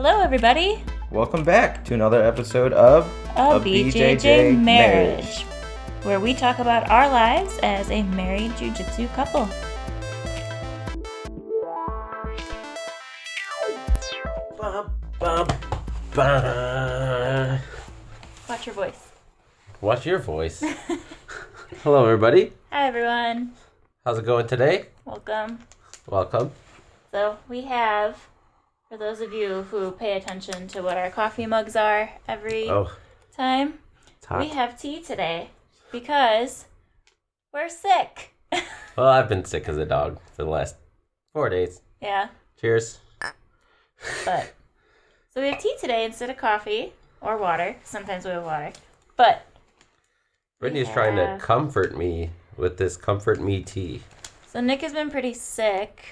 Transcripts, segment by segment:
Hello, everybody. Welcome back to another episode of A BJJ Marriage, where we talk about our lives as a married jiu-jitsu couple. Watch your voice. Watch your voice. Hello, everybody. Hi, everyone. How's it going today? Welcome. Welcome. So we have, for those of you who pay attention to what our coffee mugs are every time, we have tea today because we're sick. Well, I've been sick as a dog for the last 4 days. Yeah. Cheers. But so we have tea today instead of coffee or water. Sometimes we have water. But Brittany's trying to comfort me with this Comfort Me tea. So Nick has been pretty sick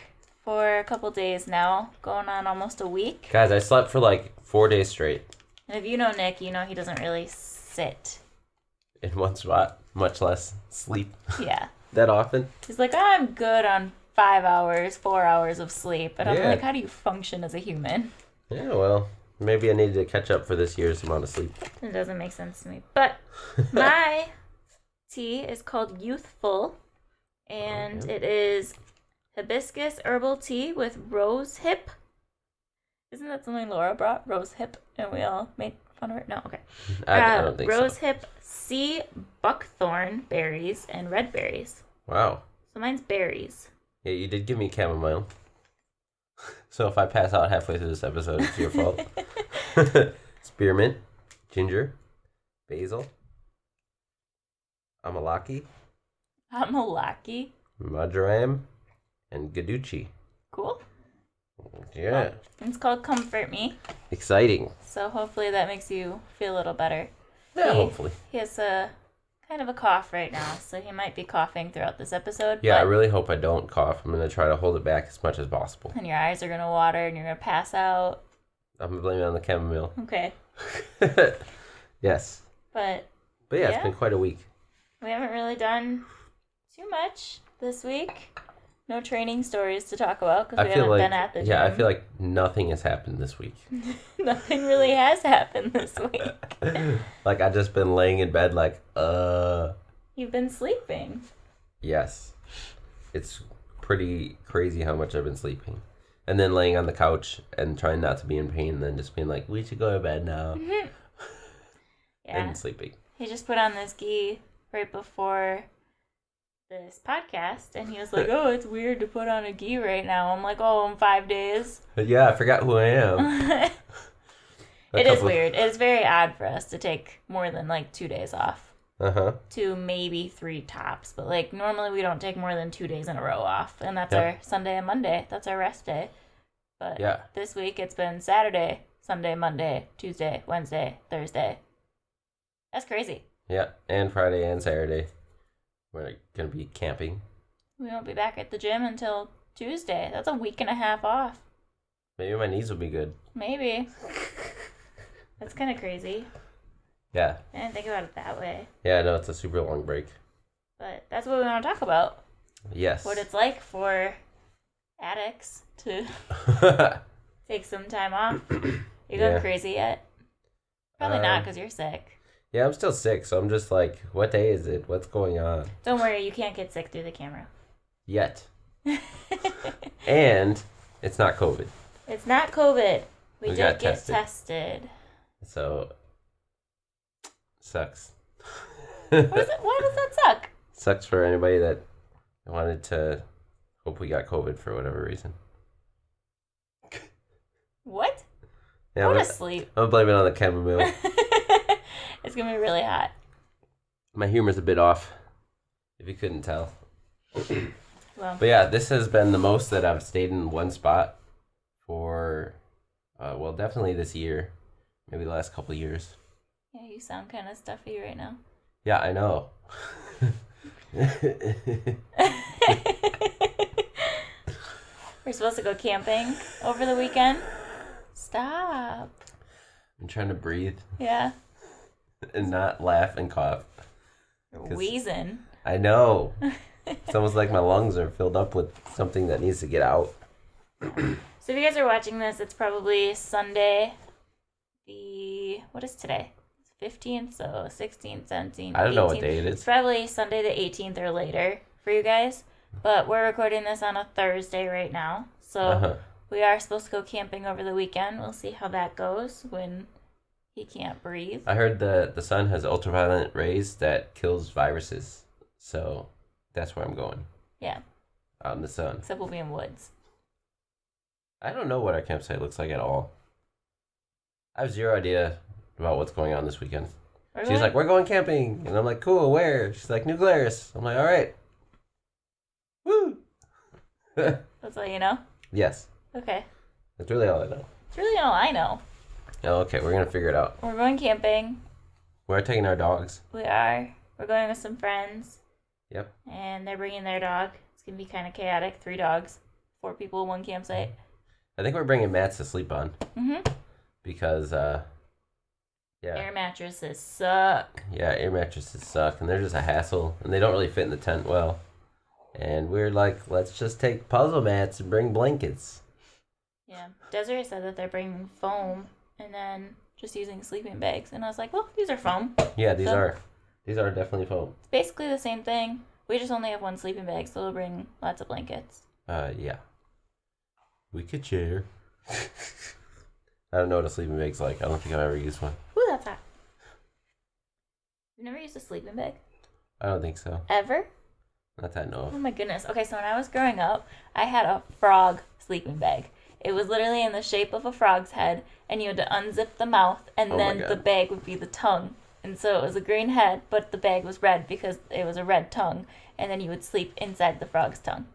for a couple days now, going on almost a week. Guys, I slept for like 4 days straight. And if you know Nick, you know he doesn't really sit in one spot, much less sleep. Yeah. That often. He's like, I'm good on 5 hours, 4 hours of sleep. And I'm like, how do you function as a human? Yeah, well, maybe I need to catch up for this year's amount of sleep. It doesn't make sense to me. But my tea is called Youthful. And it is hibiscus herbal tea with rose hip. Isn't that something Laura brought? Rose hip, and we all made fun of it? No, okay. I don't think rose so. hip, sea buckthorn berries, and red berries. Wow. So mine's berries. Yeah, you did give me chamomile. So if I pass out halfway through this episode, it's your fault. Spearmint, ginger, basil, amalaki, marjoram, and gaduchi. Cool. Yeah. Well, it's called Comfort Me. Exciting. So hopefully that makes you feel a little better. Yeah, hopefully. He has a kind of a cough right now, so he might be coughing throughout this episode. Yeah, I really hope I don't cough. I'm going to try to hold it back as much as possible. And your eyes are going to water and you're going to pass out. I'm going to blame it on the chamomile. Okay. Yes. But yeah, it's been quite a week. We haven't really done too much this week. No training stories to talk about because we haven't been at the gym. Yeah, I feel like nothing has happened this week. Nothing really has happened this week. Like, I've just been laying in bed like, You've been sleeping. Yes. It's pretty crazy how much I've been sleeping. And then laying on the couch and trying not to be in pain and then just being like, we should go to bed now. Yeah. And sleeping. He just put on this gi right before this podcast, and he was like, oh, it's weird to put on a gi right now. I'm like, oh, in 5 days. Yeah, I forgot who I am. It is weird. It's very odd for us to take more than like 2 days off. 2, maybe 3 tops. But like normally we don't take more than 2 days in a row off. And that's our Sunday and Monday. That's our rest day. But this week it's been Saturday, Sunday, Monday, Tuesday, Wednesday, Thursday. That's crazy. Yeah, and Friday and Saturday. We're going to be camping. We won't be back at the gym until Tuesday. That's a week and a half off. Maybe my knees will be good. Maybe. That's kind of crazy. Yeah. I didn't think about it that way. Yeah, I know it's a super long break. But that's what we want to talk about. Yes. What it's like for addicts to take some time off. You going crazy yet? Probably not because you're sick. Yeah, I'm still sick, so I'm just like, what day is it? What's going on? Don't worry, you can't get sick through the camera. Yet. And it's not COVID. It's not COVID. We did got get tested. So, sucks. Why does that suck? Sucks for anybody that wanted to hope we got COVID for whatever reason. What? Yeah, Go to sleep. I'm blaming it on the chamomile. It's going to be really hot. My humor's a bit off, if you couldn't tell. Well. But yeah, this has been the most that I've stayed in one spot for, definitely this year. Maybe the last couple of years. Yeah, you sound kind of stuffy right now. Yeah, I know. We're supposed to go camping over the weekend. Stop. I'm trying to breathe. Yeah. And not laugh and cough. You're wheezing. I know. It's almost like my lungs are filled up with something that needs to get out. So if you guys are watching this, it's probably Sunday. What is today? 15th, so 16th, 17th, I don't 18th. know what day it is. It's probably Sunday the 18th or later for you guys. But we're recording this on a Thursday right now. So we are supposed to go camping over the weekend. We'll see how that goes when he can't breathe. I heard the sun has ultraviolet rays that kills viruses. So that's where I'm going. Yeah. Out in the sun. Except we'll be in woods. I don't know what our campsite looks like at all. I have zero idea about what's going on this weekend. She's like, we're going camping. And I'm like, cool, where? She's like, New Glarus. I'm like, all right. Woo! That's all you know? Yes. Okay. That's really all I know. It's really all I know. Oh, okay, we're going to figure it out. We're going camping. We're taking our dogs. We are. We're going with some friends. Yep. And they're bringing their dog. It's going to be kind of chaotic. 3 dogs. 4 people, 1 campsite. I think we're bringing mats to sleep on. Mm-hmm. Because, yeah. Air mattresses suck. Yeah, air mattresses suck, and they're just a hassle, and they don't really fit in the tent well. And we're like, let's just take puzzle mats and bring blankets. Yeah. Desiree said that they're bringing foam and then just using sleeping bags. And I was like, well, these are foam. Yeah, these are definitely foam. It's basically the same thing. We just only have 1 sleeping bag, so we'll bring lots of blankets. Yeah. We could share. I don't know what a sleeping bag's like. I don't think I've ever used one. Ooh, that's hot. You've never used a sleeping bag? I don't think so. Ever? Not that I know of. Oh my goodness. Okay, so when I was growing up, I had a frog sleeping bag. It was literally in the shape of a frog's head, and you had to unzip the mouth, and then the bag would be the tongue. And so it was a green head, but the bag was red because it was a red tongue, and then you would sleep inside the frog's tongue.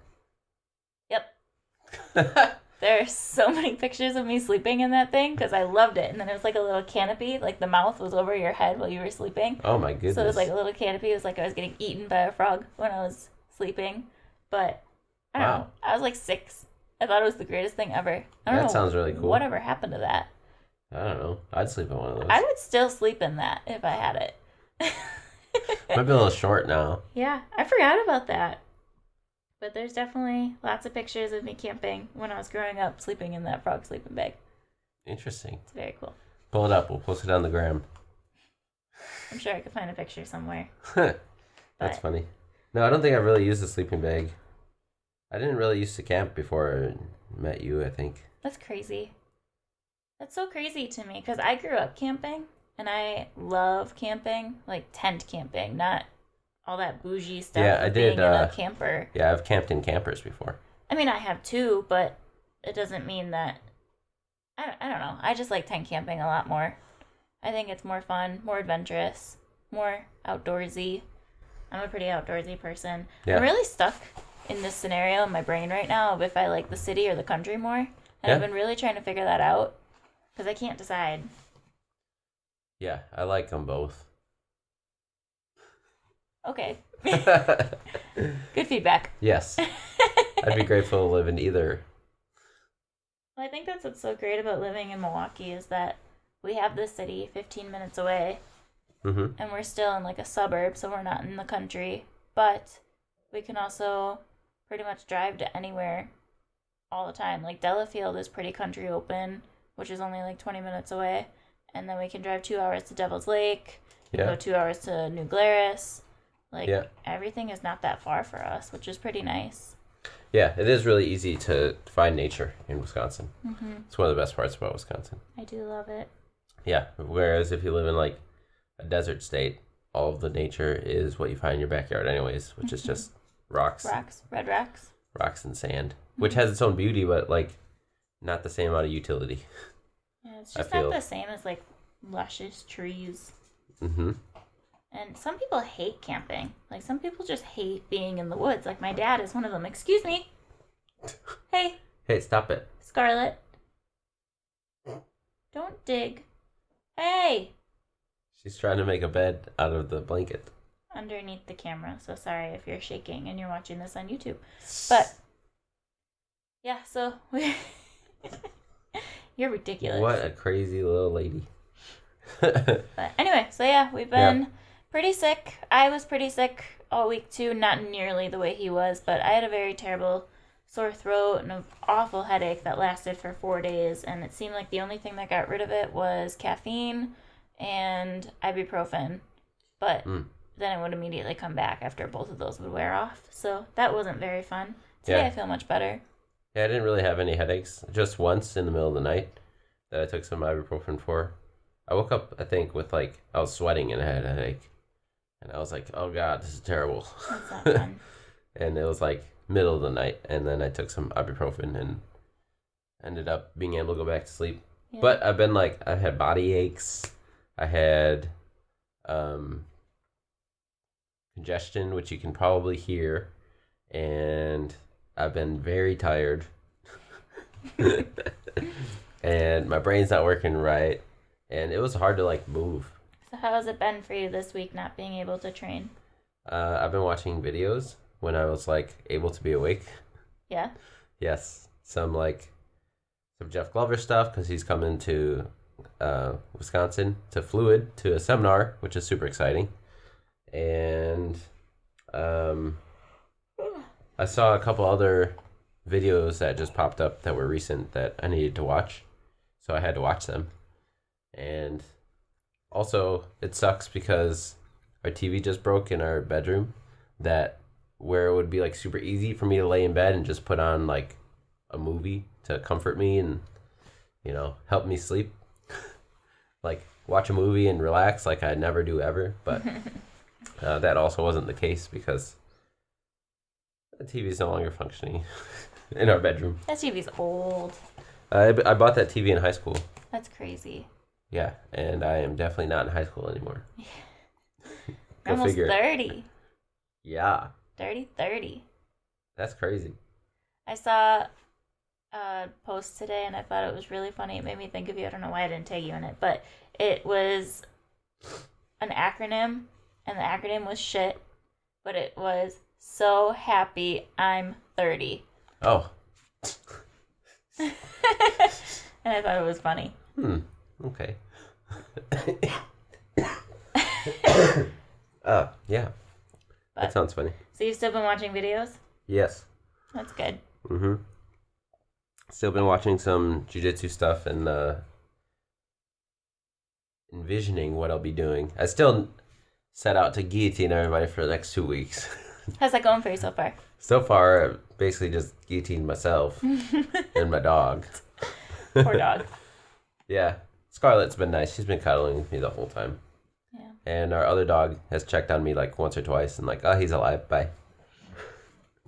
Yep. There are so many pictures of me sleeping in that thing because I loved it. And then it was like a little canopy, like the mouth was over your head while you were sleeping. Oh my goodness. So it was like a little canopy. It was like I was getting eaten by a frog when I was sleeping. But I don't know. I was like 6. I thought it was the greatest thing ever. I don't know. That sounds really cool. Whatever happened to that? I don't know. I'd sleep in one of those. I would still sleep in that if I had it. Might be a little short now. Yeah, I forgot about that. But there's definitely lots of pictures of me camping when I was growing up, sleeping in that frog sleeping bag. Interesting. It's very cool. Pull it up. We'll post it on the gram. I'm sure I could find a picture somewhere. That's funny. No, I don't think I've really used a sleeping bag. I didn't really used to camp before I met you, I think. That's crazy. That's so crazy to me because I grew up camping and I love camping, like tent camping, not all that bougie stuff. Yeah, I did. Being in a camper. Yeah, I've camped in campers before. I mean, I have too, but it doesn't mean that. I don't know. I just like tent camping a lot more. I think it's more fun, more adventurous, more outdoorsy. I'm a pretty outdoorsy person. Yeah. I'm really stuck in this scenario in my brain right now of if I like the city or the country more. And I've been really trying to figure that out because I can't decide. Yeah, I like them both. Okay. Good feedback. Yes. I'd be grateful to live in either. Well, I think that's what's so great about living in Milwaukee is that we have this city 15 minutes away. Mm-hmm. And we're still in like a suburb, so we're not in the country. But we can also pretty much drive to anywhere all the time. Like Delafield is pretty country open, which is only like 20 minutes away. And then we can drive 2 hours to Devil's Lake. Go 2 hours to New Glarus. Like, everything is not that far for us, which is pretty nice. Yeah, it is really easy to find nature in Wisconsin. Mm-hmm. It's one of the best parts about Wisconsin. I do love it. Yeah, whereas if you live in, like, a desert state, all of the nature is what you find in your backyard anyways, which is just rocks. Red rocks. Rocks and sand, which has its own beauty, but, like, not the same amount of utility. Yeah, it's just not the same as, like, luscious trees. Mm-hmm. And some people hate camping. Like, some people just hate being in the woods. Like, my dad is one of them. Excuse me. Hey. Hey, stop it. Scarlett. Don't dig. Hey. She's trying to make a bed out of the blanket. Underneath the camera. So sorry if you're shaking and you're watching this on YouTube. But, yeah, so... You're ridiculous. What a crazy little lady. But anyway, so yeah, we've been... pretty sick. I was pretty sick all week too. Not nearly the way he was, but I had a very terrible sore throat and an awful headache that lasted for 4 days. And it seemed like the only thing that got rid of it was caffeine and ibuprofen. But then it would immediately come back after both of those would wear off. So that wasn't very fun. Today I feel much better. Yeah, I didn't really have any headaches. Just once in the middle of the night that I took some ibuprofen for. I woke up, I think, with I was sweating and I had a headache. And I was like, oh God, this is terrible. That's not fun. And it was middle of the night. And then I took some ibuprofen and ended up being able to go back to sleep. Yeah. But I've been I had body aches. I had congestion, which you can probably hear. And I've been very tired. And my brain's not working right. And it was hard to move. So how has it been for you this week not being able to train? I've been watching videos when I was able to be awake. Yeah? Yes. Some Jeff Glover stuff because he's coming to Wisconsin to Fluid to a seminar, which is super exciting. And I saw a couple other videos that just popped up that were recent that I needed to watch. So I had to watch them. And also it sucks because our TV just broke in our bedroom where it would be super easy for me to lay in bed and just put on a movie to comfort me and, help me sleep. Watch a movie and relax like I never do ever. But that also wasn't the case because the TV is no longer functioning in our bedroom. That TV's old. I bought that TV in high school. That's crazy. Yeah, and I am definitely not in high school anymore. You're almost 30. Yeah. 30. That's crazy. I saw a post today and I thought it was really funny. It made me think of you. I don't know why I didn't tag you in it, but it was an acronym, and the acronym was SHIT, but it was So Happy I'm 30. Oh. And I thought it was funny. Okay. Yeah. That sounds funny. So you've still been watching videos? Yes. That's good. Mm-hmm. Still been watching some jiu-jitsu stuff and envisioning what I'll be doing. I still set out to guillotine everybody for the next 2 weeks. How's that going for you so far? So far, I've basically just guillotined myself and my dog. Poor dog. Yeah. Scarlett's been nice. She's been cuddling with me the whole time. Yeah. And our other dog has checked on me once or twice and oh, he's alive. Bye.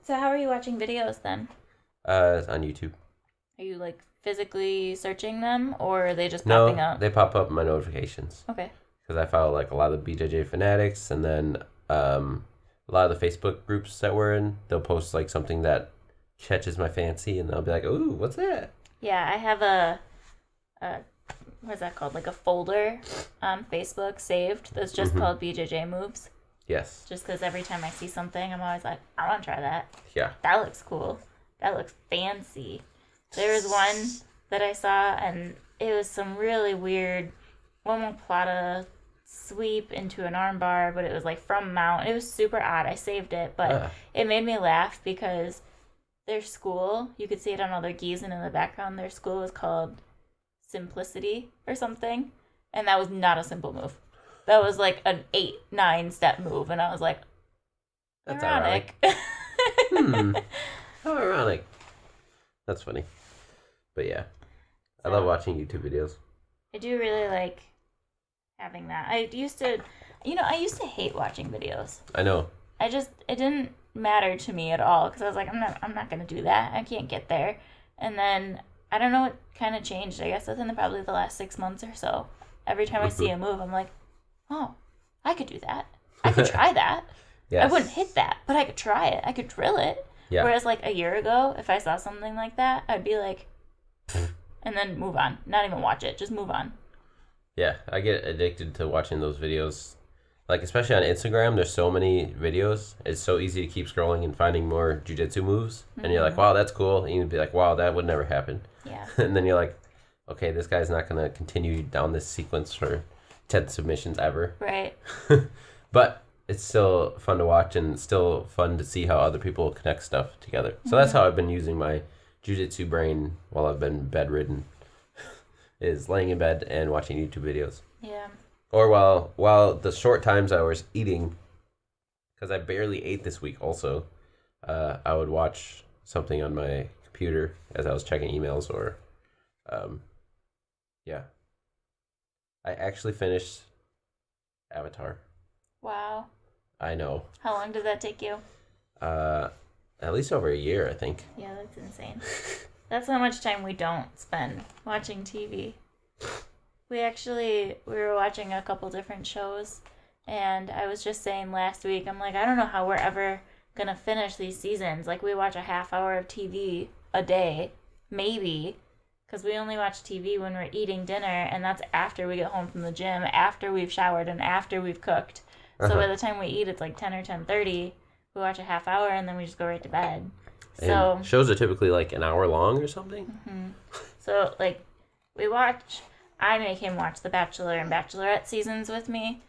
So how are you watching videos then? It's on YouTube. Are you physically searching them or are they just popping up? No, they pop up in my notifications. Okay. Because I follow a lot of the BJJ fanatics and then a lot of the Facebook groups that we're in. They'll post something that catches my fancy and I'll be like, ooh, what's that? Yeah, I have a what's that called? A folder on Facebook saved that's just called BJJ moves. Yes. Just because every time I see something, I'm always like, I want to try that. Yeah. That looks cool. That looks fancy. There was one that I saw, and it was some really weird omoplata sweep into an armbar, but it was from mount. It was super odd. I saved it, but it made me laugh because their school, you could see it on all their gis and in the background, their school was called Simplicity or something, and that was not a simple move. That was an 8-9 step move, and I was like, that's ironic. How ironic. That's funny. But yeah, I love watching YouTube videos. I do really like having that. I used to hate watching videos. I know. It didn't matter to me at all because I was like, I'm not gonna do that. I can't get there. And then I don't know what kind of changed. I guess within probably the last 6 months or so. Every time I see a move, I'm like, oh, I could do that. I could try that. Yes. I wouldn't hit that, but I could try it. I could drill it. Yeah. Whereas a year ago, if I saw something like that, I'd be like, and then move on. Not even watch it. Just move on. Yeah, I get addicted to watching those videos. Especially on Instagram, there's so many videos. It's so easy to keep scrolling and finding more jiu-jitsu moves. Mm-hmm. And you're like, wow, that's cool. And you'd be like, wow, that would never happen. Yeah. And then you're like, okay, this guy's not going to continue down this sequence for 10 submissions ever. Right. But it's still fun to watch and still fun to see how other people connect stuff together. So that's how I've been using my jiu-jitsu brain while I've been bedridden, is laying in bed and watching YouTube videos. Yeah. Or while the short times I was eating, because I barely ate this week also, I would watch something on my computer as I was checking emails or, yeah. I actually finished Avatar. Wow. I know. How long did that take you? At least over a year, I think. Yeah, that's insane. That's how much time we don't spend watching TV. We were watching a couple different shows, and I was just saying last week, I'm like, I don't know how we're ever going to finish these seasons. Like, we watch a half hour of TV a day, maybe, because we only watch TV when we're eating dinner, and that's after we get home from the gym, after we've showered, and after we've cooked. So by the time we eat, it's like 10 or 10:30. We watch a half hour, and then we just go right to bed. So and shows are typically like an hour long or something. Mm-hmm. So, like, I make him watch The Bachelor and Bachelorette seasons with me,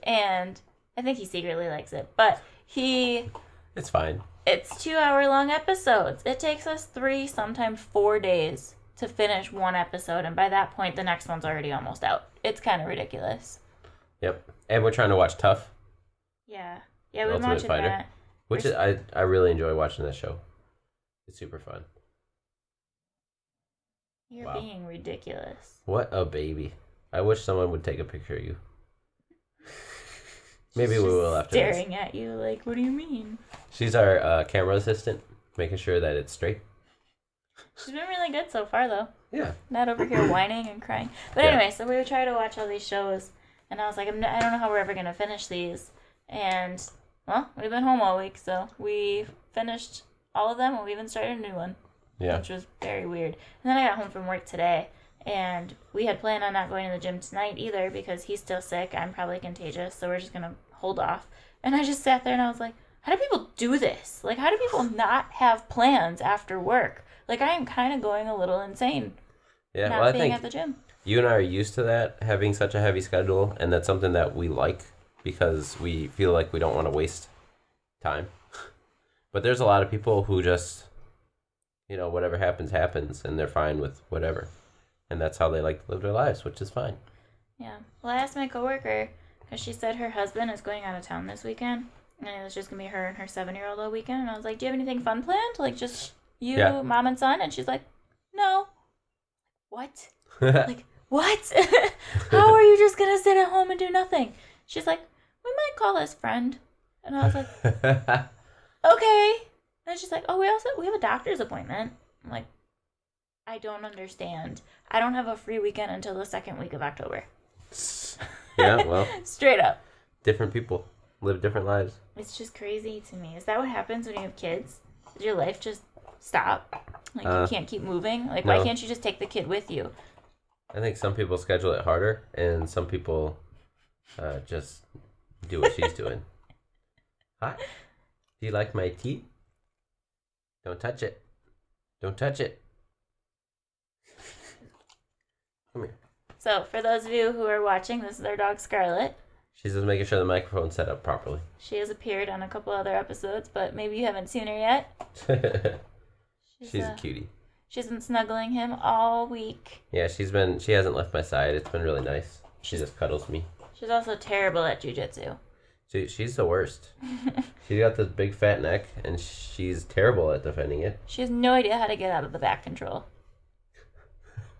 and I think he secretly likes it, but it's fine. It's 2-hour-long episodes. It takes us 3, sometimes 4 days to finish one episode, and by that point, the next one's already almost out. It's kind of ridiculous. Yep. And we're trying to watch Tough. Yeah, we've been watching that. Which I really enjoy watching that show. It's super fun. You're being ridiculous. What a baby. I wish someone would take a picture of you. Maybe we will after this. Staring at you like, what do you mean? She's our camera assistant, making sure that it's straight. She's been really good so far, though. Yeah. Not over here whining and crying. But anyway, so we would try to watch all these shows, and I was like, I don't know how we're ever going to finish these. And, well, we've been home all week, so we finished all of them, and we even started a new one. Yeah. Which was very weird. And then I got home from work today, and we had planned on not going to the gym tonight either because he's still sick. I'm probably contagious, so we're just going to hold off. And I just sat there and I was like, how do people do this? Like, how do people not have plans after work? Like, I am kind of going a little insane. Yeah, not well, I being think at the gym. You and I are used to that, having such a heavy schedule, and that's something that we like because we feel like we don't want to waste time. But there's a lot of people who just, whatever happens, happens, and they're fine with whatever. And that's how they like to live their lives, which is fine. Yeah. Well, I asked my coworker, because she said her husband is going out of town this weekend, and it was just going to be her and her 7-year-old all weekend. And I was like, do you have anything fun planned? Like, just you, mom, and son? And she's like, no. What? Like, what? How are you just going to sit at home and do nothing? She's like, we might call his friend. And I was like, okay. And she's like, oh, we have a doctor's appointment. I'm like, I don't understand. I don't have a free weekend until the second week of October. Yeah, well. Straight up. Different people live different lives. It's just crazy to me. Is that what happens when you have kids? Does your life just stop? Like, you can't keep moving? Like, no. Why can't you just take the kid with you? I think some people schedule it harder, and some people just do what she's doing. Hi. Do you like my tea? Don't touch it. Don't touch it. Come here. So, for those of you who are watching, this is our dog Scarlet. She's just making sure the microphone's set up properly. She has appeared on a couple other episodes, but maybe you haven't seen her yet. She's a cutie. She's been snuggling him all week. Yeah, she hasn't left my side. It's been really nice. She just cuddles me. She's also terrible at jiu-jitsu. She's the worst. She's got this big fat neck, and she's terrible at defending it. She has no idea how to get out of the back control.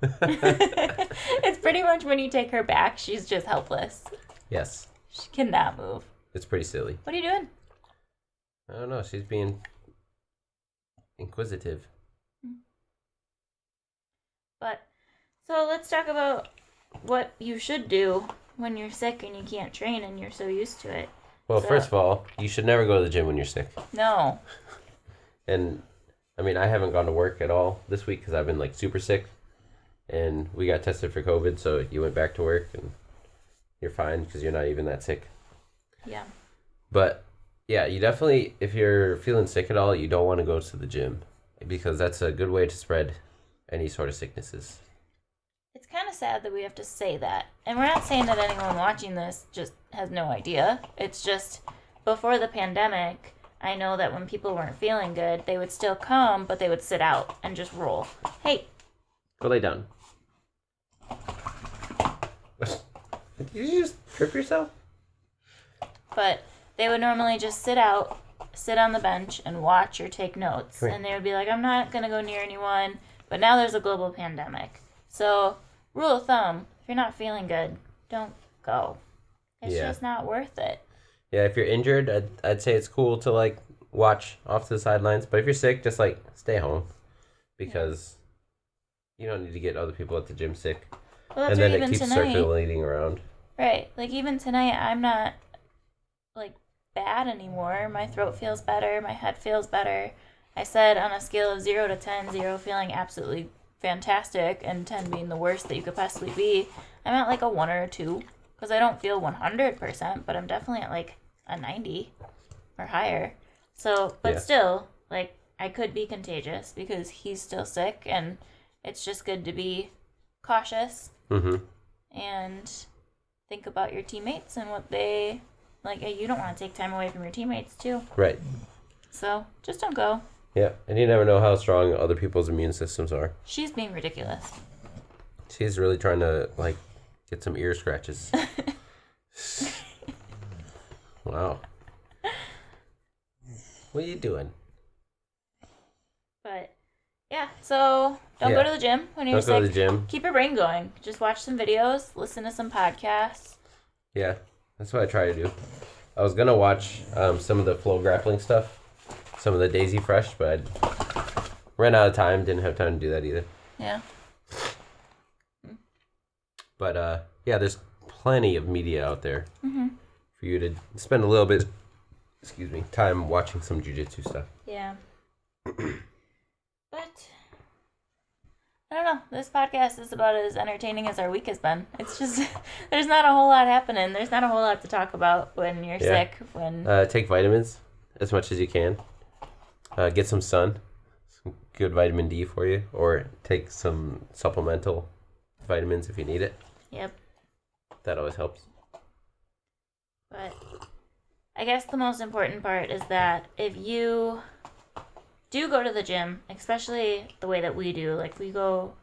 It's pretty much when you take her back, she's just helpless. Yes. She cannot move. It's pretty silly. What are you doing? I don't know. She's being inquisitive. But, so let's talk about what you should do when you're sick and you can't train and you're so used to it. Well, first of all, you should never go to the gym when you're sick. No. And, I mean, I haven't gone to work at all this week because I've been, super sick. And we got tested for COVID, so you went back to work, and you're fine because you're not even that sick. Yeah. But, yeah, you definitely, if you're feeling sick at all, you don't want to go to the gym because that's a good way to spread any sort of sicknesses. It's kind of sad that we have to say that. And we're not saying that anyone watching this just has no idea. It's just before the pandemic, I know that when people weren't feeling good, they would still come, but they would sit out and just roll. Hey. Go lay down. Did you just trip yourself? But they would normally just sit on the bench and watch or take notes. And they would be like, I'm not going to go near anyone. But now there's a global pandemic. So, rule of thumb, if you're not feeling good, don't go. It's just not worth it. Yeah, if you're injured, I'd say it's cool to, like, watch off to the sidelines. But if you're sick, just, like, stay home. Because you don't need to get other people at the gym sick. Well, and then it keeps circulating around. Right. Like, even tonight, I'm not, like, bad anymore. My throat feels better. My head feels better. I said on a scale of 0 to 10, 0 feeling absolutely fantastic and 10 being the worst that you could possibly be, I'm at, like, a 1 or a 2. Because I don't feel 100%, but I'm definitely at, like, a 90 or higher. So, but still, like, I could be contagious because he's still sick, and it's just good to be cautious and think about your teammates and what they, like, you don't want to take time away from your teammates, too. Right. So, just don't go. Yeah, and you never know how strong other people's immune systems are. She's being ridiculous. She's really trying to, like, get some ear scratches. Wow. What are you doing? But, yeah, so don't go to the gym when you're sick. Don't go to the gym. Keep your brain going. Just watch some videos, listen to some podcasts. Yeah, that's what I try to do. I was going to watch some of the flow grappling stuff, some of the Daisy Fresh, but I ran out of time, didn't have time to do that either. Yeah. But, yeah, there's plenty of media out there for you to spend a little bit, time watching some jiu-jitsu stuff. Yeah. But, I don't know. This podcast is about as entertaining as our week has been. It's just, there's not a whole lot happening. There's not a whole lot to talk about when you're sick. Take vitamins as much as you can. Get some sun. Some good vitamin D for you. Or take some supplemental vitamins if you need it. Yep. That always helps. But I guess the most important part is that if you do go to the gym, especially the way that we do, like we go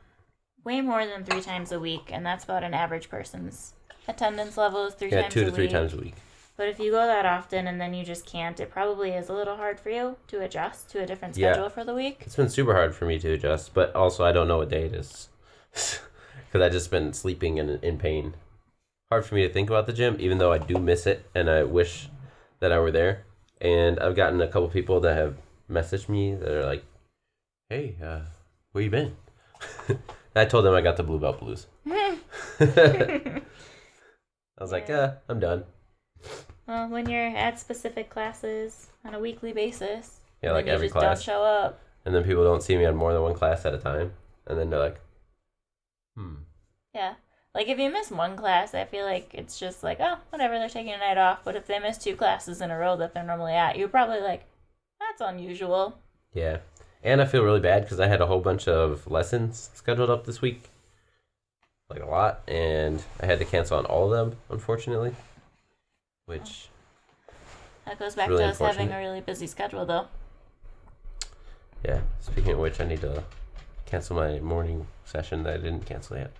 way more than 3 times a week, and that's about an average person's attendance level is 3 times a week. 2 to 3 times a week. But if you go that often and then you just can't, it probably is a little hard for you to adjust to a different schedule for the week. It's been super hard for me to adjust, but also I don't know what day it is. Because I've just been sleeping and in pain. Hard for me to think about the gym, even though I do miss it, and I wish that I were there. And I've gotten a couple people that have messaged me that are like, hey, where you been? I told them I got the blue belt blues. I was like, I'm done. Well, when you're at specific classes on a weekly basis, yeah, like every class, don't show up, and then people don't see me on more than one class at a time, and then they're like, yeah. Like, if you miss one class, I feel like it's just like, oh, whatever, they're taking a night off. But if they miss 2 classes in a row that they're normally at, you're probably like, that's unusual. Yeah. And I feel really bad because I had a whole bunch of lessons scheduled up this week. Like, a lot. And I had to cancel on all of them, unfortunately. Which... that goes back to us having a really busy schedule, though. Yeah. Speaking of which, I need to cancel my morning session that I didn't cancel yet.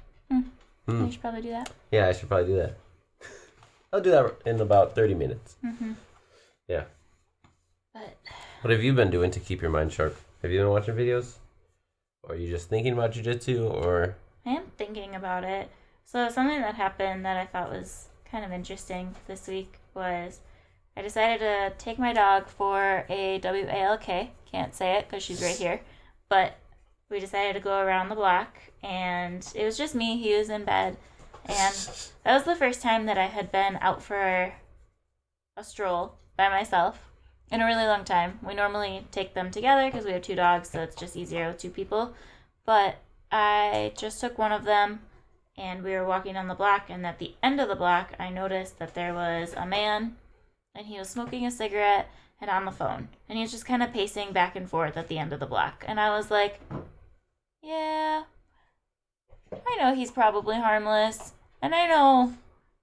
You should probably do that. Yeah, I should probably do that. I'll do that in about 30 minutes. Yeah. But what have you been doing to keep your mind sharp? Have you been watching videos? Or are you just thinking about jiu-jitsu? Or I am thinking about it. So something that happened that I thought was kind of interesting this week was I decided to take my dog for a WALK. Can't say it because she's right here. But we decided to go around the block, and it was just me. He was in bed, and that was the first time that I had been out for a stroll by myself in a really long time. We normally take them together because we have 2 dogs, so it's just easier with 2 people. But I just took one of them, and we were walking on the block, and at the end of the block, I noticed that there was a man, and he was smoking a cigarette and on the phone, and he was just kind of pacing back and forth at the end of the block. And I was like, yeah, I know he's probably harmless, and I know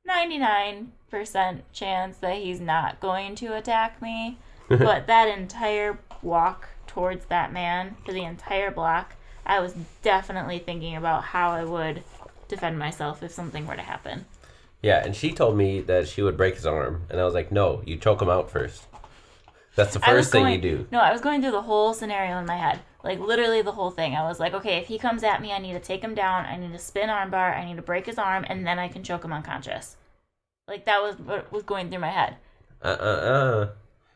99% chance that he's not going to attack me. But that entire walk towards that man for the entire block, I was definitely thinking about how I would defend myself if something were to happen. Yeah, and she told me that she would break his arm. And I was like, no, you choke him out first. That's the first thing you do. No, I was going through the whole scenario in my head. Like, literally the whole thing. I was like, okay, if he comes at me, I need to take him down. I need to spin armbar. I need to break his arm. And then I can choke him unconscious. Like, that was what was going through my head.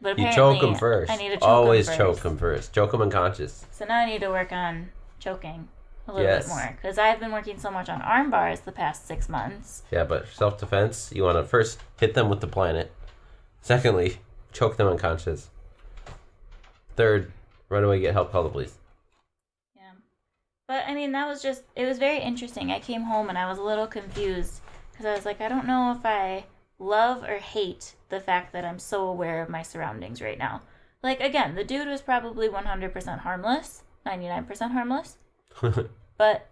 But you choke him first. I need to choke Always him first. choke him first. Choke him unconscious. So now I need to work on choking a little bit more. Because I've been working so much on arm bars the past 6 months. Yeah, but self-defense, you want to first hit them with the planet. Secondly, choke them unconscious. Third, run away, get help, call the police. Yeah. But, I mean, it was very interesting. I came home and I was a little confused. Because I was like, I don't know if I love or hate the fact that I'm so aware of my surroundings right now. Like, again, the dude was probably 100% harmless, 99% harmless, but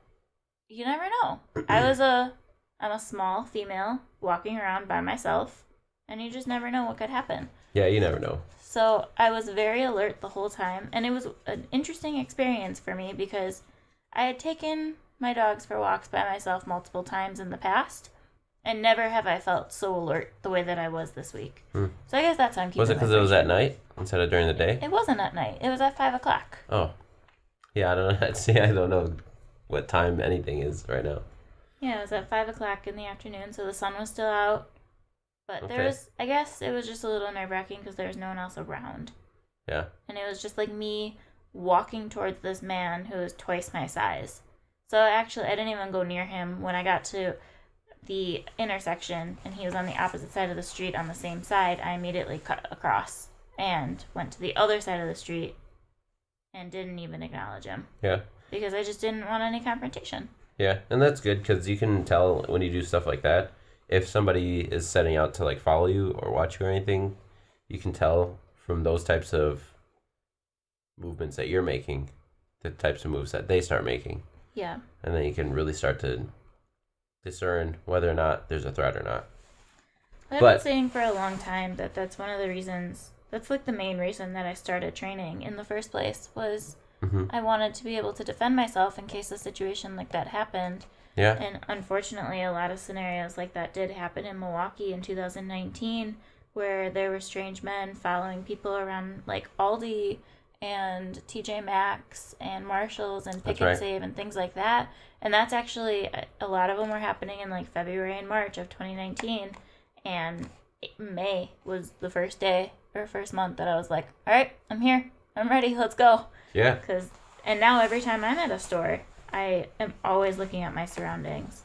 you never know. I'm a small female walking around by myself, and you just never know what could happen. Yeah, you never know. So I was very alert the whole time, and it was an interesting experience for me because I had taken my dogs for walks by myself multiple times in the past, and never have I felt so alert the way that I was this week. So I guess that's how I'm keeping. Was it because it was at night instead of during the day? It wasn't at night. It was at 5 o'clock. Oh. Yeah, I don't know. See, I don't know what time anything is right now. Yeah, it was at 5 o'clock in the afternoon, so the sun was still out. But I guess it was just a little nerve-wracking because there was no one else around. Yeah. And it was just like me walking towards this man who was twice my size. So actually, I didn't even go near him when I got to the intersection and he was on the opposite side of the street on the same side. I immediately cut across and went to the other side of the street and didn't even acknowledge him. Yeah. Because I just didn't want any confrontation. Yeah, and that's good because you can tell when you do stuff like that. If somebody is setting out to like follow you or watch you or anything, you can tell from those types of movements that you're making, the types of moves that they start making. Yeah. And then you can really start to discern whether or not there's a threat or not. I've been saying for a long time that that's one of the reasons, that's like the main reason that I started training in the first place was I wanted to be able to defend myself in case a situation like that happened. Yeah. And unfortunately, a lot of scenarios like that did happen in Milwaukee in 2019 where there were strange men following people around like Aldi and TJ Maxx and Marshalls and Pick and Save and things like that. And that's actually, a lot of them were happening in like February and March of 2019. And May was the first day or first month that I was like, all right, I'm here. I'm ready. Let's go. Yeah. And now every time I'm at a store, I am always looking at my surroundings.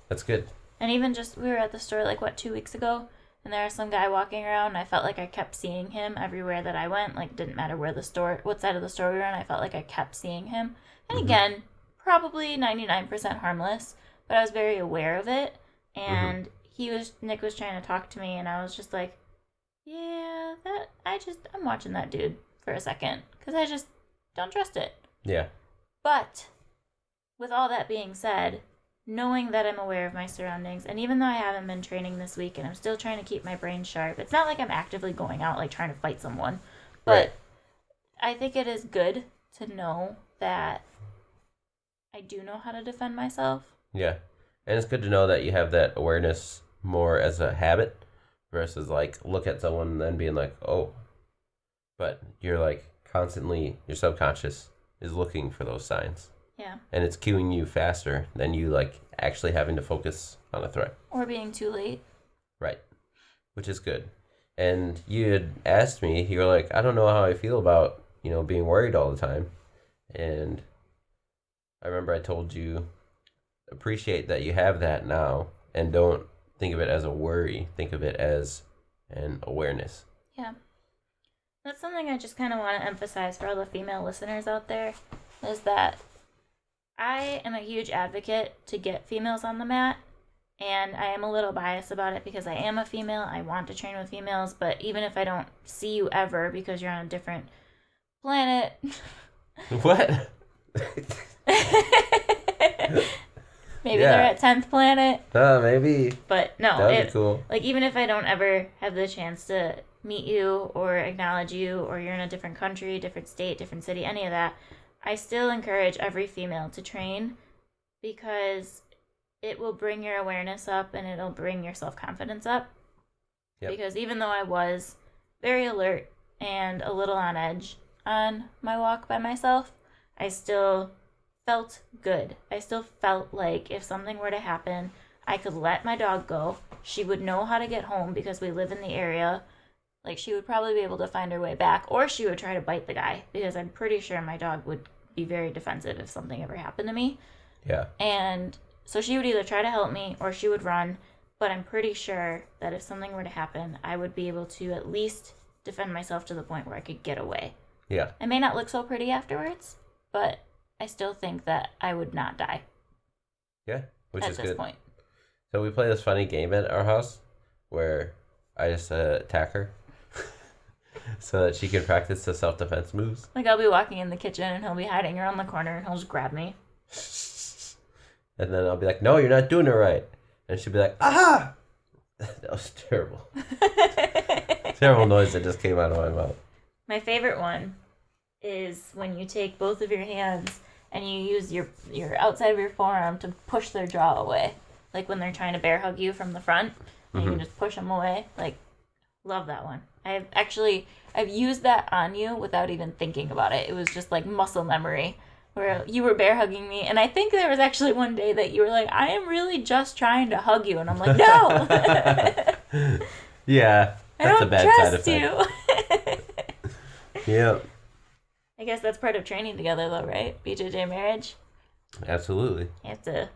That's good. And even just, we were at the store like, 2 weeks ago? And there was some guy walking around, and I felt like I kept seeing him everywhere that I went. Like, didn't matter what side of the store we were in, I felt like I kept seeing him. And again, probably 99% harmless, but I was very aware of it. And Nick was trying to talk to me, and I was just like, yeah, I'm watching that dude for a second, because I just don't trust it. Yeah. But with all that being said, knowing that I'm aware of my surroundings, and even though I haven't been training this week and I'm still trying to keep my brain sharp, it's not like I'm actively going out like trying to fight someone, but I think it is good to know that I do know how to defend myself. Yeah. And it's good to know that you have that awareness more as a habit versus like look at someone and then being like, oh. But you're like constantly, your subconscious is looking for those signs. Yeah. And it's cueing you faster than you like actually having to focus on a threat. Or being too late. Right. Which is good. And you had asked me, you were like, I don't know how I feel about, being worried all the time. And I remember I told you, appreciate that you have that now and don't think of it as a worry. Think of it as an awareness. Yeah. That's something I just kind of want to emphasize for all the female listeners out there is that I am a huge advocate to get females on the mat, and I am a little biased about it because I am a female. I want to train with females, but even if I don't see you ever because you're on a different planet. What? Maybe they're at 10th planet. Maybe. But no, that'd be cool. Like, even if I don't ever have the chance to meet you or acknowledge you, or you're in a different country, different state, different city, any of that, I still encourage every female to train, because it will bring your awareness up and it'll bring your self-confidence up. Yep. Because even though I was very alert and a little on edge on my walk by myself, I still felt good. I still felt like if something were to happen, I could let my dog go. She would know how to get home because we live in the area. Like, she would probably be able to find her way back, or she would try to bite the guy, because I'm pretty sure my dog would be very defensive if something ever happened to me. Yeah. And so she would either try to help me or she would run, but I'm pretty sure that if something were to happen, I would be able to at least defend myself to the point where I could get away. Yeah. I may not look so pretty afterwards, but I still think that I would not die. Yeah, which is good. At this point. So we play this funny game at our house where I just attack her so that she can practice the self-defense moves. Like, I'll be walking in the kitchen and he'll be hiding around the corner and he'll just grab me. And then I'll be like, no, you're not doing it right. And she'll be like, aha! That was terrible. Terrible noise that just came out of my mouth. My favorite one is when you take both of your hands and you use your outside of your forearm to push their jaw away. Like when they're trying to bear hug you from the front, and you can just push them away. Like, love that one. I've used that on you without even thinking about it. It was just like muscle memory, where you were bear hugging me, and I think there was actually one day that you were like, I am really just trying to hug you, and I'm like, no. Yeah, that's a bad side effect. Yep. I guess that's part of training together, though, right? BJJ Marriage. Absolutely. You have to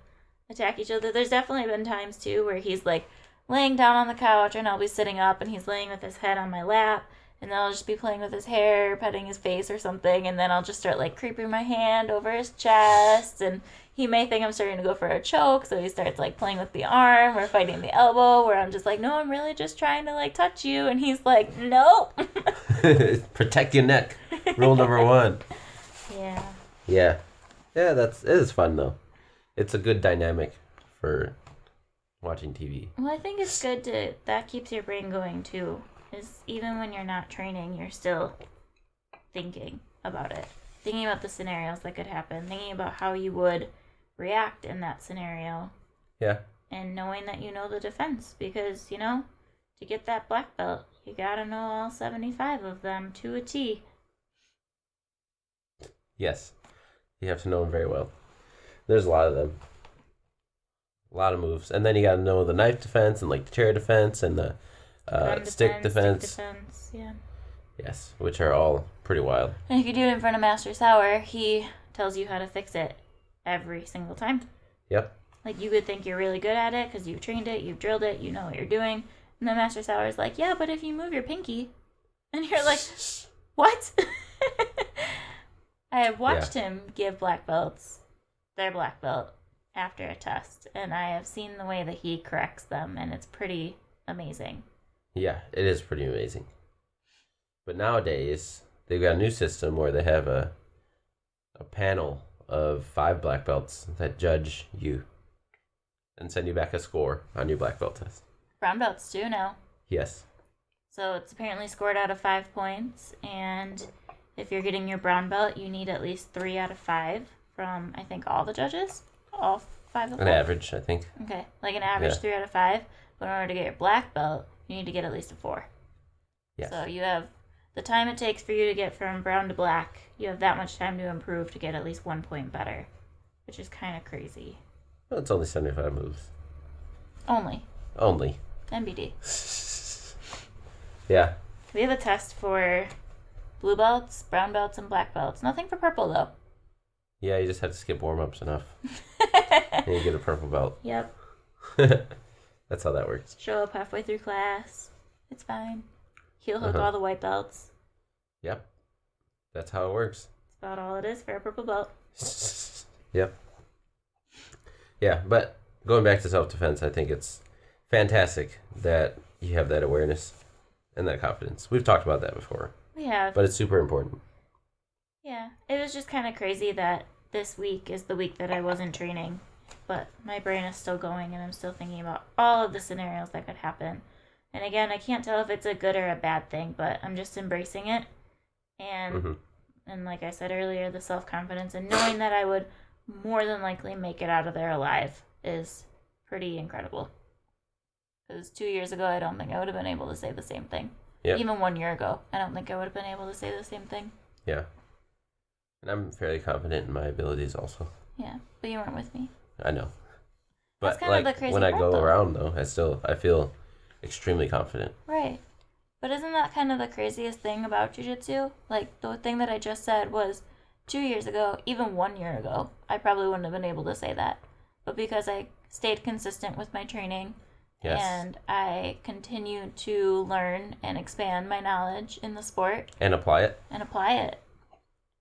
attack each other. There's definitely been times too where he's like laying down on the couch and I'll be sitting up and he's laying with his head on my lap, and then I'll just be playing with his hair, petting his face or something, and then I'll just start like creeping my hand over his chest, and he may think I'm starting to go for a choke, so he starts like playing with the arm or fighting the elbow, where I'm just like, no, I'm really just trying to like touch you, and he's like, nope. Protect your neck. Rule number 1. Yeah. Yeah. Yeah, it is fun though. It's a good dynamic for watching TV. Well, I think it's good that keeps your brain going too. Is even when you're not training, you're still thinking about it. Thinking about the scenarios that could happen. Thinking about how you would react in that scenario. Yeah. And knowing that you know the defense. Because, to get that black belt, you gotta know all 75 of them to a T. Yes. You have to know them very well. There's a lot of them. A lot of moves. And then you gotta know the knife defense and like the chair defense and the stick defense. Yeah. Yes, which are all pretty wild. And if you do it in front of Master Sauer, he tells you how to fix it every single time. Yep. Like, you would think you're really good at it because you've trained it, you've drilled it, you know what you're doing. And then Master Sauer is like, yeah, but if you move your pinky. And you're like, what? I have watched him give black belts their black belt after a test, and I have seen the way that he corrects them, and it's pretty amazing. Yeah, it is pretty amazing. But nowadays, they've got a new system where they have a panel of 5 black belts that judge you and send you back a score on your black belt test. Brown belts too now. Yes. So it's apparently scored out of 5 points, and if you're getting your brown belt, you need at least 3 out of 5 from, I think, all the judges. All 5 of them. An average, I think. Okay, like an average 3 out of 5. But in order to get your black belt, you need to get at least a 4. Yes. So you have the time it takes for you to get from brown to black. You have that much time to improve to get at least 1 point better, which is kind of crazy. Well, it's only 75 moves. Only. NBD. Yeah. We have a test for blue belts, brown belts, and black belts. Nothing for purple, though. Yeah, you just have to skip warm-ups enough. And you get a purple belt. Yep. That's how that works. Show up halfway through class. It's fine. Heel hook all the white belts. Yep. That's how it works. That's about all it is for a purple belt. Yep. Yeah, but going back to self-defense, I think it's fantastic that you have that awareness and that confidence. We've talked about that before. We have. But it's super important. Yeah. It was just kind of crazy that this week is the week that I wasn't training. but my brain is still going and I'm still thinking about all of the scenarios that could happen. And again, I can't tell if it's a good or a bad thing, but I'm just embracing it. And and like I said earlier, the self-confidence and knowing that I would more than likely make it out of there alive is pretty incredible. Because 2 years ago, I don't think I would have been able to say the same thing. Yeah. Even 1 year ago, I don't think I would have been able to say the same thing. Yeah. And I'm fairly confident in my abilities also. Yeah, but you weren't with me. I know. But that's kind of the crazy when part, I go though. around, though, I feel extremely confident. Right. But isn't that kind of the craziest thing about jiu-jitsu? Like, the thing that I just said was 2 years ago, even 1 year ago, I probably wouldn't have been able to say that. But because I stayed consistent with my training, yes, and I continued to learn and expand my knowledge in the sport. And apply it.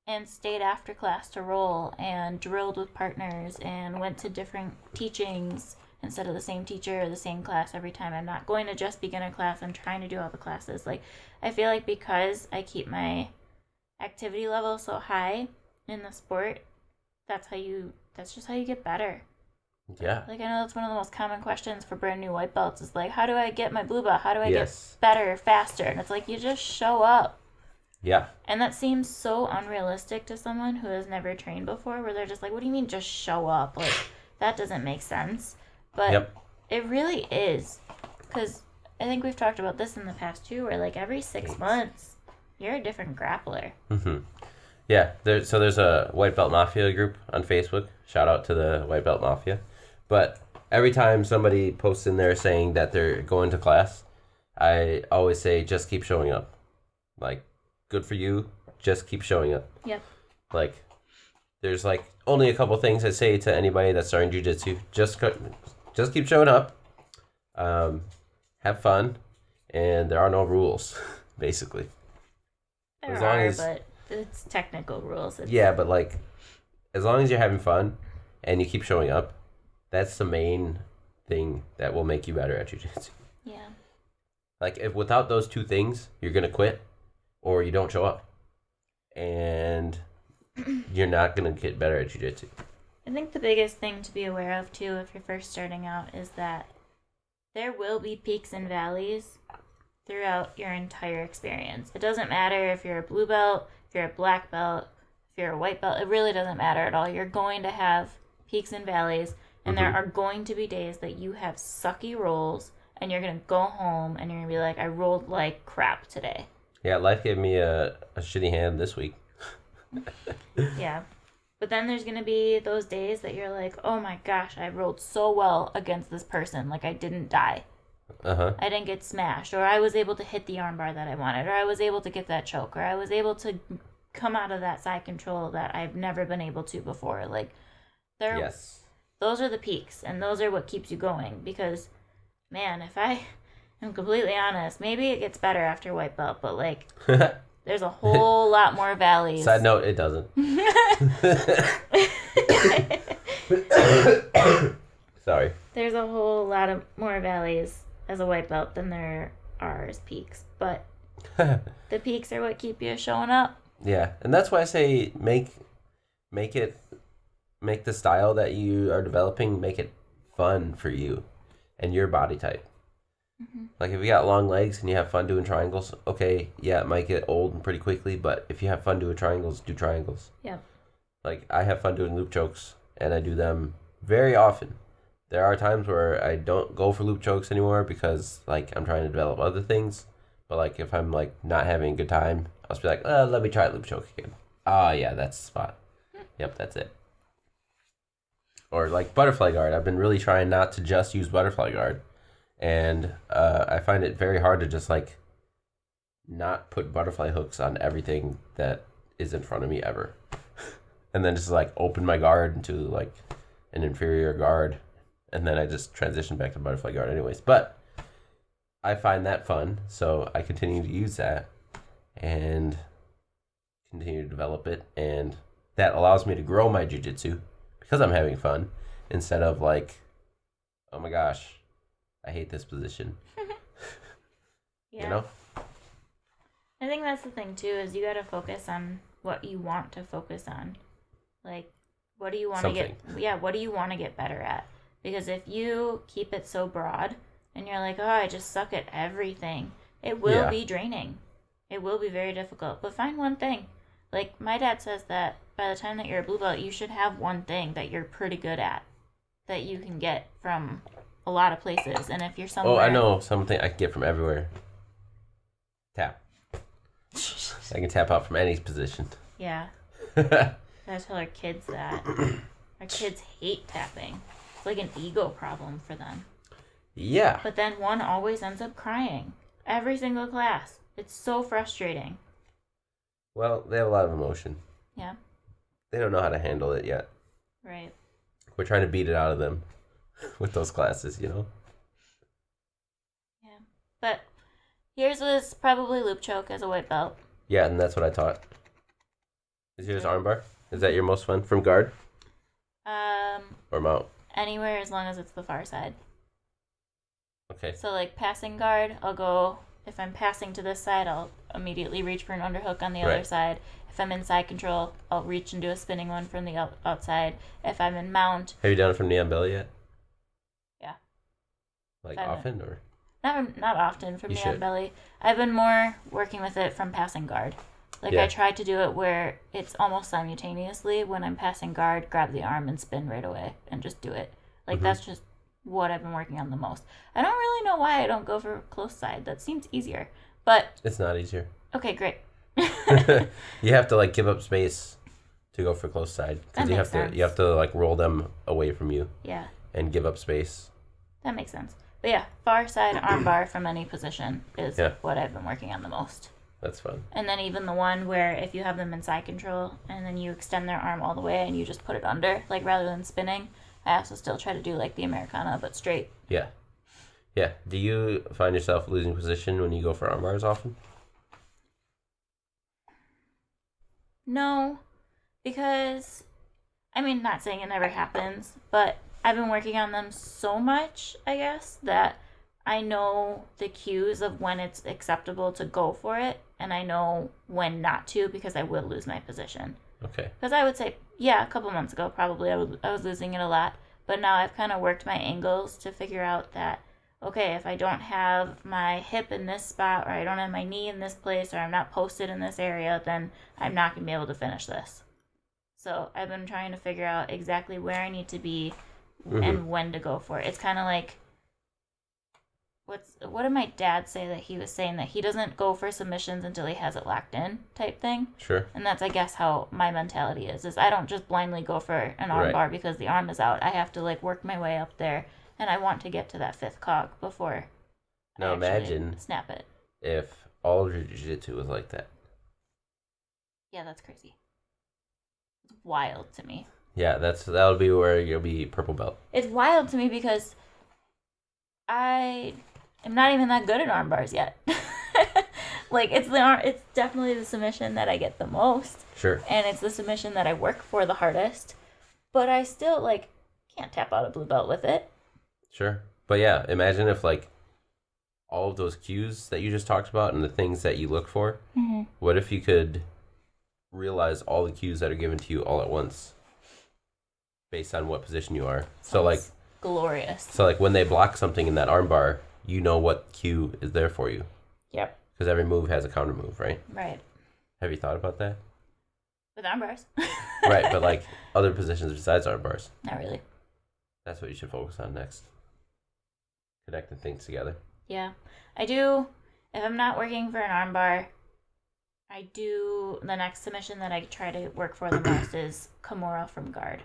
And stayed after class to roll and drilled with partners and went to different teachings instead of the same teacher or the same class every time. I'm not going to just beginner class. I'm trying to do all the classes. Like, I feel like because I keep my activity level so high in the sport, that's just how you get better. Yeah. Like, I know that's one of the most common questions for brand new white belts is like, how do I get my blue belt? How do I get better, faster? And it's like, you just show up. Yeah. And that seems so unrealistic to someone who has never trained before, where they're just like, what do you mean just show up? Like, that doesn't make sense. But it really is. Because I think we've talked about this in the past too, where like every 6 months, you're a different grappler. Mm-hmm. Yeah. There's a White Belt Mafia group on Facebook. Shout out to the White Belt Mafia. But every time somebody posts in there saying that they're going to class, I always say, just keep showing up. Like, good for you. Just keep showing up. Yep. Like, there's like only a couple things I say to anybody that's starting jiu-jitsu. Just keep showing up. Have fun. And there are no rules, basically. But it's technical rules. Yeah, but like, as long as you're having fun and you keep showing up, that's the main thing that will make you better at jiu-jitsu. Yeah. Like, if without those two things, you're going to quit or you don't show up. And you're not going to get better at jiu-jitsu. I think the biggest thing to be aware of, too, if you're first starting out, is that there will be peaks and valleys throughout your entire experience. It doesn't matter if you're a blue belt, if you're a black belt, if you're a white belt. It really doesn't matter at all. You're going to have peaks and valleys. And there are going to be days that you have sucky rolls, and you're going to go home, and you're going to be like, I rolled like crap today. Yeah, life gave me a shitty hand this week. Yeah. But then there's going to be those days that you're like, oh my gosh, I rolled so well against this person. Like, I didn't die. I didn't get smashed. Or I was able to hit the armbar that I wanted. Or I was able to get that choke. Or I was able to come out of that side control that I've never been able to before. Like, those are the peaks, and those are what keeps you going. Because, man, if I am completely honest, maybe it gets better after white belt, but like, there's a whole lot more valleys. Side note, it doesn't. Sorry. There's a whole lot of more valleys as a white belt than there are as peaks, but the peaks are what keep you showing up. Yeah, and that's why I say make the style that you are developing, make it fun for you and your body type. Like, if you got long legs and you have fun doing triangles, okay, yeah, it might get old pretty quickly, but if you have fun doing triangles, do triangles. Yeah. Like, I have fun doing loop chokes, and I do them very often. There are times where I don't go for loop chokes anymore because, like, I'm trying to develop other things. But, like, if I'm, like, not having a good time, I'll just be like, let me try loop choke again. Ah, yeah, that's the spot. Yep, that's it. Or, like, butterfly guard. I've been really trying not to just use butterfly guard. And I find it very hard to just, like, not put butterfly hooks on everything that is in front of me ever. And then just, like, open my guard into, like, an inferior guard. And then I just transition back to butterfly guard anyways. But I find that fun, so I continue to use that and continue to develop it. And that allows me to grow my jiu-jitsu because I'm having fun instead of, like, oh my gosh, I hate this position. Yeah. You know? I think that's the thing, too, is you got to focus on what you want to focus on. Like, what do you want to get? Yeah, what do you want to get better at? Because if you keep it so broad and you're like, oh, I just suck at everything, it will be draining. It will be very difficult. But find one thing. Like, my dad says that by the time that you're a blue belt, you should have one thing that you're pretty good at that you can get from a lot of places. And if you're somewhere... Oh, I know something I can get from everywhere. Tap. I can tap out from any position. Yeah. I tell our kids that. Our kids hate tapping. It's like an ego problem for them. Yeah. But then one always ends up crying. Every single class. It's so frustrating. Well, they have a lot of emotion. Yeah. They don't know how to handle it yet. Right. We're trying to beat it out of them with those classes, Yeah. But yours was probably loop choke as a white belt. Yeah, and that's what I taught. Is yours armbar? Is that your most fun? From guard? Or mount? Anywhere as long as it's the far side. Okay. So like passing guard, I'll go, if I'm passing to this side, I'll immediately reach for an underhook on the other side. If I'm in side control, I'll reach and do a spinning one from the outside. If I'm in mount... Have you done it from knee on belly yet? Yeah. Like often or? Not often from knee on belly. I've been more working with it from passing guard. Like I try to do it where it's almost simultaneously when I'm passing guard, grab the arm and spin right away and just do it. Like that's just what I've been working on the most. I don't really know why I don't go for close side. That seems easier. But it's not easier. Okay, great. You have to like give up space to go for close side because you have to like roll them away from you. Yeah. And give up space. That makes sense. But yeah, far side armbar from any position is what I've been working on the most. That's fun. And then even the one where if you have them in side control and then you extend their arm all the way and you just put it under, like rather than spinning, I also still try to do like the Americana but straight. Yeah. Yeah. Do you find yourself losing position when you go for arm bars often? No, because, I mean, not saying it never happens, but I've been working on them so much, I guess, that I know the cues of when it's acceptable to go for it, and I know when not to because I will lose my position. Okay. Because I would say, a couple months ago, probably I was losing it a lot, but now I've kind of worked my angles to figure out that, okay, if I don't have my hip in this spot, or I don't have my knee in this place, or I'm not posted in this area, then I'm not going to be able to fix this. So I've been trying to figure out exactly where I need to be and when to go for it. It's kind of like, what did my dad say that he was saying that he doesn't go for submissions until he has it locked in type thing? Sure. And that's, I guess, how my mentality is I don't just blindly go for an arm bar because the arm is out. I have to like work my way up there. And I want to get to that fifth cog before I imagine snap it. If all of your jiu-jitsu was like that. Yeah, that's crazy. It's wild to me. Yeah, that'll be where you'll be purple belt. It's wild to me because I am not even that good at arm bars yet. Like it's definitely the submission that I get the most. Sure. And it's the submission that I work for the hardest. But I still like can't tap out a blue belt with it. Sure. But yeah, imagine if like all of those cues that you just talked about and the things that you look for, what if you could realize all the cues that are given to you all at once based on what position you are? So like glorious. So like when they block something in that arm bar, you know what cue is there for you. Yep. Because every move has a counter move, right? Right. Have you thought about that? With arm bars. Right, but like other positions besides arm bars. Not really. That's what you should focus on next. Connecting things together. Yeah. I do, if I'm not working for an arm bar, I do, the next submission that I try to work for the most is Kimura from guard.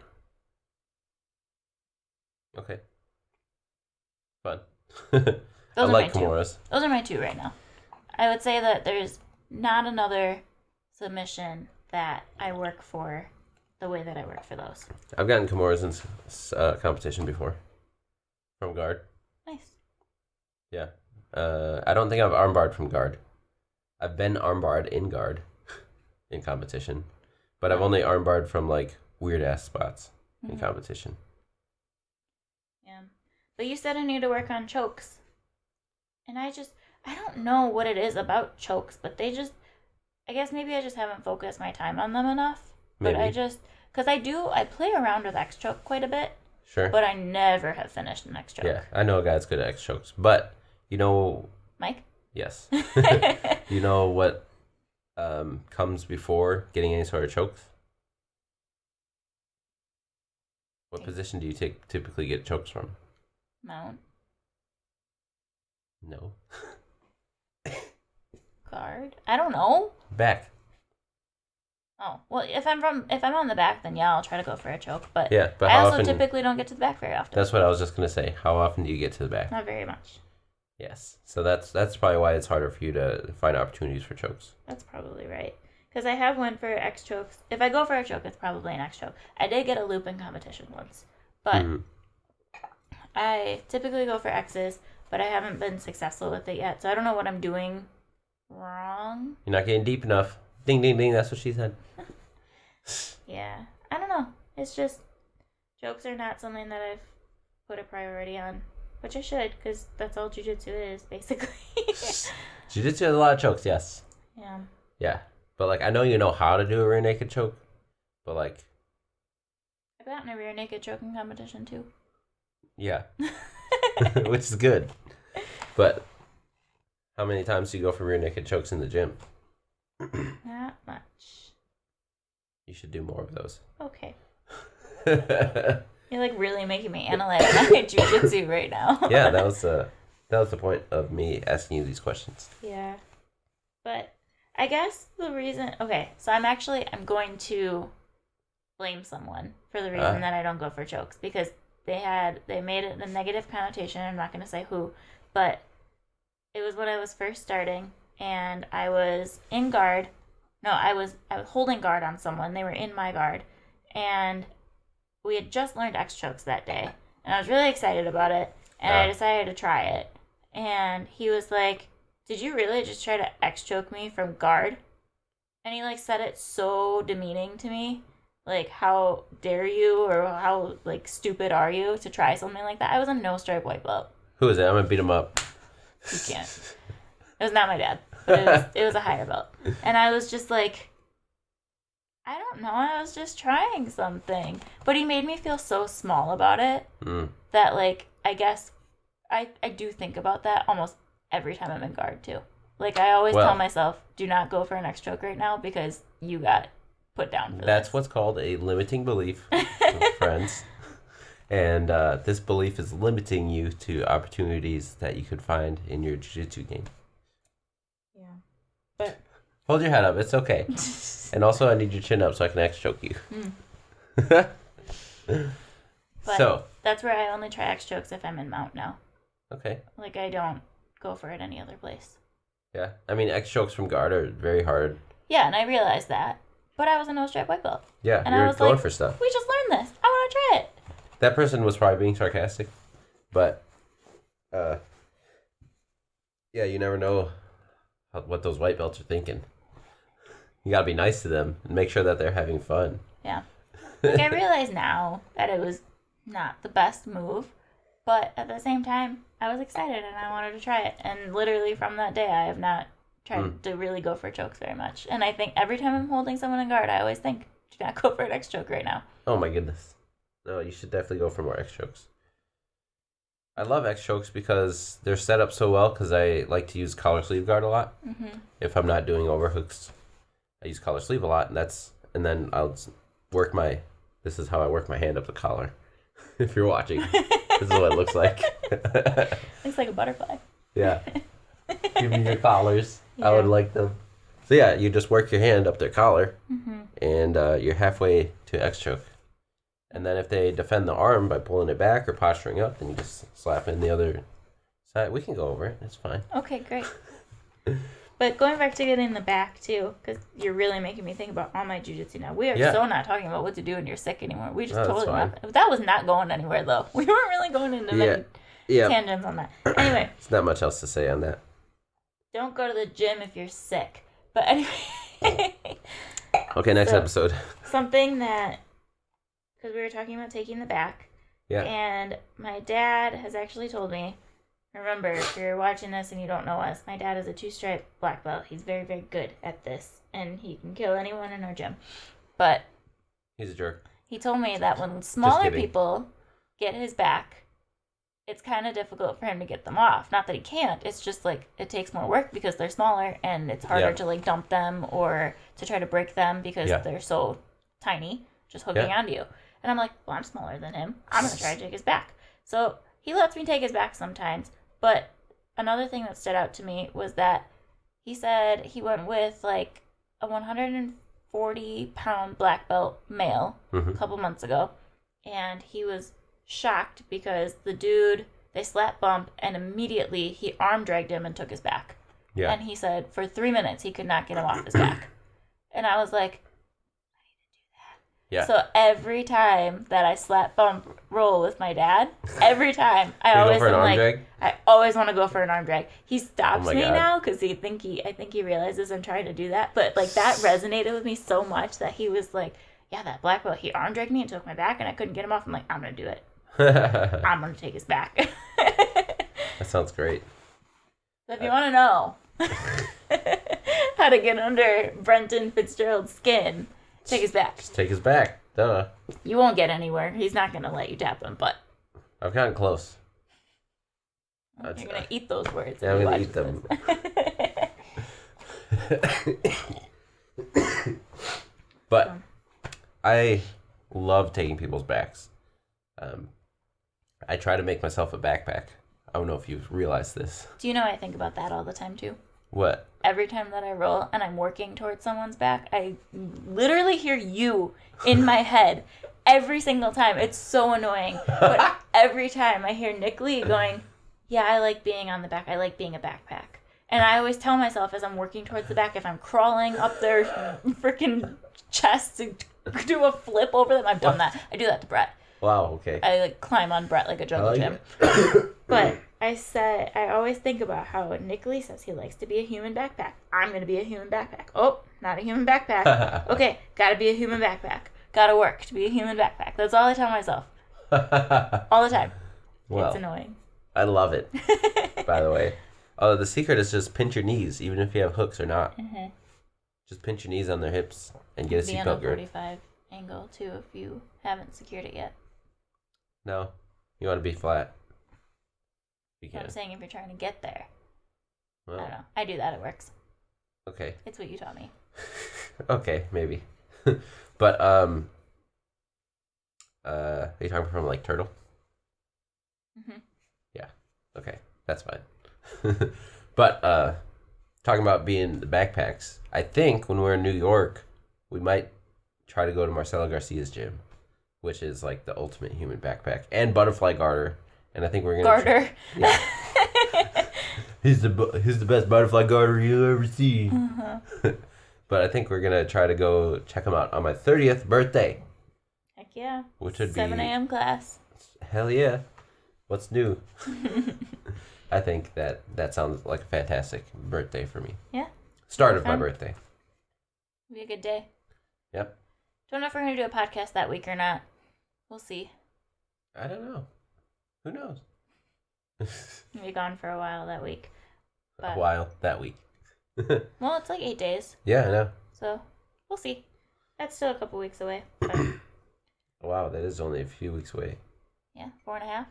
Okay. Fun. I Those like Kimuras. Those are my two right now. I would say that there's not another submission that I work for the way that I work for those. I've gotten Kimuras in competition before. From guard. Nice. Yeah. I don't think I've armbarred from guard. I've been armbarred in guard in competition. But I've only armbarred from like weird ass spots in competition. Yeah. But you said I need to work on chokes. And I don't know what it is about chokes, but I guess maybe I just haven't focused my time on them enough. Maybe. But because Because I play around with X choke quite a bit. Sure. But I never have finished an X choke. Yeah, I know a guy that's good at X chokes. But, Mike? Yes. You know what comes before getting any sort of chokes? What position do you typically get chokes from? Mount. No. Guard? I don't know. Back. Oh, well, if I'm on the back, then yeah, I'll try to go for a choke. But I also often, typically don't get to the back very often. That's what I was just gonna say. How often do you get to the back? Not very much. Yes. So that's probably why it's harder for you to find opportunities for chokes. That's probably right. Because I have went for X chokes. If I go for a choke, it's probably an X choke. I did get a loop in competition once, but I typically go for X's, but I haven't been successful with it yet. So I don't know what I'm doing wrong. You're not getting deep enough. Ding, ding, ding. That's what she said. Yeah. I don't know. It's just chokes are not something that I've put a priority on, which I should, because that's all jiu-jitsu is, basically. Jiu-jitsu has a lot of chokes, yes. Yeah. Yeah. But, I know you know how to do a rear naked choke, but, I've gotten a rear naked choking competition, too. Yeah. Which is good. But how many times do you go for rear naked chokes in the gym? Not much. You should do more of those. Okay. You're really making me analyze my jiu-jitsu right now. Yeah, that was the point of me asking you these questions. Yeah. But I guess the reason... Okay, so I'm going to blame someone for the reason that I don't go for chokes. Because they made it a negative connotation. I'm not going to say who. But it was when I was first starting. And I was in guard. No, I was holding guard on someone. They were in my guard. And we had just learned X chokes that day. And I was really excited about it. And I decided to try it. And he was like, "Did you really just try to X choke me from guard?" And he said it so demeaning to me. How dare you, or how stupid are you to try something like that? I was a no stripe white belt. Who is it? I'm gonna beat him up. You can't. It was not my dad. But it was a higher belt. And I was just I don't know, I was just trying something. But he made me feel so small about it that I guess I do think about that almost every time I'm in guard too. I always tell myself, do not go for an X choke right now because you got put down for That's this. what's called a limiting belief, friends. And this belief is limiting you to opportunities that you could find in your jiu-jitsu game. Yeah. But hold your head up. It's okay. And also, I need your chin up so I can X choke you. But so that's where I only try X chokes if I'm in mount now. Okay. I don't go for it any other place. Yeah. I mean, X chokes from guard are very hard. Yeah, and I realized that. But I was a no-stripe white belt. Yeah, and you're I was going for stuff. We just learned this. I want to try it. That person was probably being sarcastic. But, yeah, you never know what those white belts are thinking. You gotta be nice to them and make sure that they're having fun. Yeah. I realize now that it was not the best move, but at the same time, I was excited and I wanted to try it. And literally from that day, I have not tried to really go for chokes very much. And I think every time I'm holding someone in guard, I always think, do not go for an X choke right now. Oh my goodness. No, you should definitely go for more X chokes. I love X chokes because they're set up so well because I like to use collar sleeve guard a lot. Mm-hmm. If I'm not doing overhooks, I use collar sleeve a lot, and then I'll work this is how I work my hand up the collar. If you're watching, this is what it looks like. Looks like a butterfly. Yeah. Give me your collars. Yeah. I would like them. So yeah, you just work your hand up their collar, and you're halfway to X choke. And then if they defend the arm by pulling it back or posturing up, then you just slap in the other side. We can go over it. It's fine. Okay, great. But going back to getting the back, too, because you're really making me think about all my jiu-jitsu now. We are so not talking about what to do when you're sick anymore. We just totally not. That was not going anywhere, though. We weren't really going into many tangents on that. Anyway. There's not much else to say on that. Don't go to the gym if you're sick. But anyway. Okay, next episode. Something that... Because we were talking about taking the back. Yeah. And my dad has actually told me, remember, if you're watching this and you don't know us, my dad is a 2-stripe black belt. He's very, very good at this. And he can kill anyone in our gym. But He's a jerk. He told me that when smaller people get his back, it's kind of difficult for him to get them off. Not that he can't. It's just like it takes more work because they're smaller, and it's harder to like dump them or to try to break them because they're so tiny, just hooking onto you. And I'm like, well, I'm smaller than him. I'm going to try to take his back. So he lets me take his back sometimes. But another thing that stood out to me was that he said he went with like a 140-pound black belt male a couple months ago. And he was shocked because the dude, they slap bump, and immediately he arm dragged him and took his back. Yeah. And he said for 3 minutes he could not get him off his back. And I was like, I need to do that. Yeah. So every time that I slap bump roll with my dad, every time I always want to go for an arm drag. He stops me now because I think he realizes I'm trying to do that. But like that resonated with me so much that he was like, yeah, that black belt, he arm dragged me and took my back and I couldn't get him off. I'm like, I'm going to do it. I'm going to take his back. That sounds great. So if you want to know how to get under Brenton Fitzgerald's skin, take his back. Just take his back. Duh. You won't get anywhere. He's not going to let you tap him, but... I've gotten close. You're going to eat those words. Yeah, I'm going to eat them. But I love taking people's backs. I try to make myself a backpack. I don't know if you've realized this. Do you know I think about that all the time, too? What? Every time that I roll and I'm working towards someone's back, I literally hear you in my head every single time. It's so annoying. But every time I hear Nick Lee going, yeah, I like being on the back. I like being a backpack. And I always tell myself as I'm working towards the back, if I'm crawling up their freaking chest to do a flip over them, I've done that. I do that to Brett. Wow, okay. I like climb on Brett like a jungle gym. But I always think about how Nick Lee says he likes to be a human backpack. I'm going to be a human backpack. Oh, not a human backpack. Okay, got to be a human backpack. Got to work to be a human backpack. That's all I tell myself. All the time. Well, it's annoying. I love it, by the way. Oh, the secret is just pinch your knees, even if you have hooks or not. Mm-hmm. Just pinch your knees on their hips and get a seatbelt gird. 45 angle, too, if you haven't secured it yet. No, you want to be flat. You can. I'm saying if you're trying to get there. Well, I don't know. I do that. It works. Okay. It's what you taught me. Okay, maybe. But, are you talking from, like, turtle? Mm-hmm. Yeah. Okay. That's fine. But, talking about being the backpacks, I think when we're in New York, we might try to go to Marcelo Garcia's gym, which is, like, the ultimate human backpack. And butterfly garter. And I think we're going to... Garter. Yeah. He's the best butterfly garter you'll ever see. Uh-huh. But I think we're going to try to go check him out on my 30th birthday. Heck yeah. Which would 7 a.m. class. Hell yeah. What's new? I think that sounds like a fantastic birthday for me. Yeah. Start of my birthday. It'll be a good day. Yep. Don't know if we're going to do a podcast that week or not. We'll see. I don't know. Who knows? We'll be gone for a while that week. But... A while that week. Well, it's like 8 days. Yeah, I know. So, we'll see. That's still a couple weeks away. But... Wow, that is only a few weeks away. Yeah, 4.5.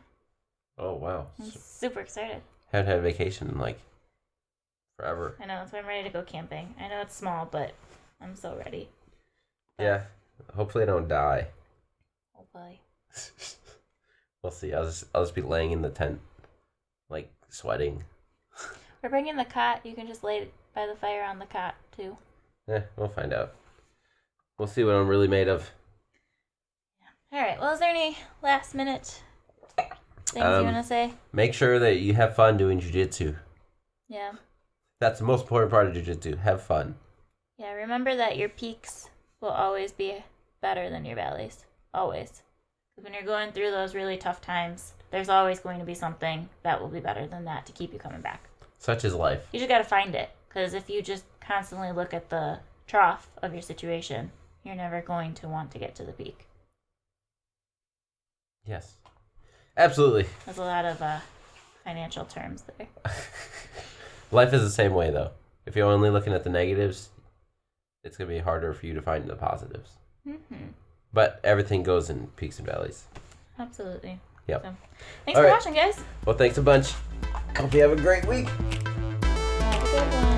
Oh, wow. I'm super excited. Haven't had a vacation in, like, forever. I know, that's why I'm ready to go camping. I know it's small, but I'm so ready. But... Yeah, hopefully I don't die. Hopefully. We'll see. I'll just be laying in the tent, like, sweating. We're bringing the cot. You can just lay by the fire on the cot, too. Yeah, we'll find out. We'll see what I'm really made of. All right. Well, is there any last-minute things you want to say? Make sure that you have fun doing jiu-jitsu. Yeah. That's the most important part of jiu-jitsu. Have fun. Yeah, remember that your peaks will always be better than your valleys. Always. Because when you're going through those really tough times, there's always going to be something that will be better than that to keep you coming back. Such is life. You just got to find it. Because if you just constantly look at the trough of your situation, you're never going to want to get to the peak. Yes. Absolutely. There's a lot of financial terms there. Life is the same way, though. If you're only looking at the negatives, it's going to be harder for you to find the positives. Mm-hmm. But everything goes in peaks and valleys. Absolutely. Yep. So, thanks for watching, guys. Well, thanks a bunch. Hope you have a great week. Have a good one.